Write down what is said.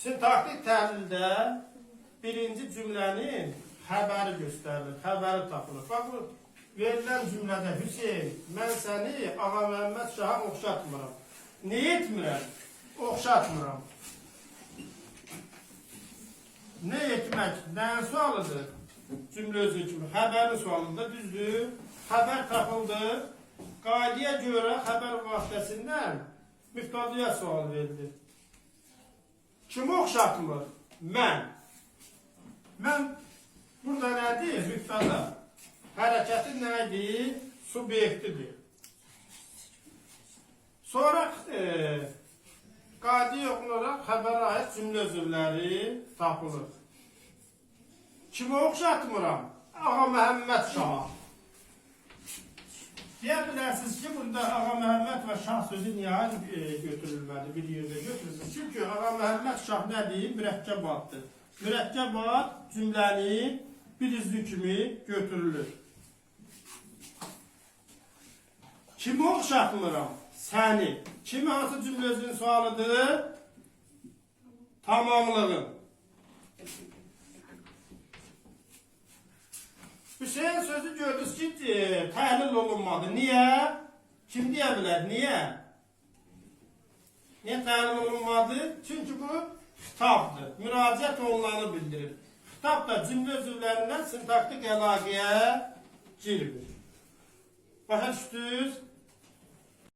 Sintaktik təhlildə birinci cümlənin xəbəri göstərilir, xəbəri tapılır. Bax, bu verilən cümlədə Hüseyin, mən səni Ağa Məhəmməd Şaha oxşatmıram. Ne etmirəm? Oxşatmıram. Ne etmək? Nəyin sualıdır? Cümlə özü kimi. Xəbərin sualıdır, düzdür. Xəbər tapıldı. Qaydaya görə xəbər vasitəsindən müftədiyə sual verilir. Kimi oxşatmır? Mən. Mən burada nədir? Müftədə. Hərəkəti nədir? Subyektidir. Sonra qaydaya oxunaraq xəbərə aid cümlə özürləri tapılır. Kimi oxşatmıram? Ağa Məhəmməd Şaha. Deyə bilərsiniz ki, burada Ağa Məhəmməd və Şah sözü niyə götürülmədi, bir yerdə götürülsün. Çünki Ağa Məhəmməd Şah nədir? Mürəkkəb addır. Mürəkkəb ad cümləni bir izli kimi götürülür. Kimi oxşatmıram? Səni. Kimi hansı cümlə özünün sualıdır? Tamamlığın. Hüseyin sözü gördünüz ki, təhlil olunmadı. Niyə? Kim deyə bilər? Niyə? Niyə təhlil olunmadı? Çünki bu xitabdır. Müraciət olunanı bildirir. Xitab da cümlə üzvlərindən sintaktik əlaqəyə girmir. Başa düşdünüz?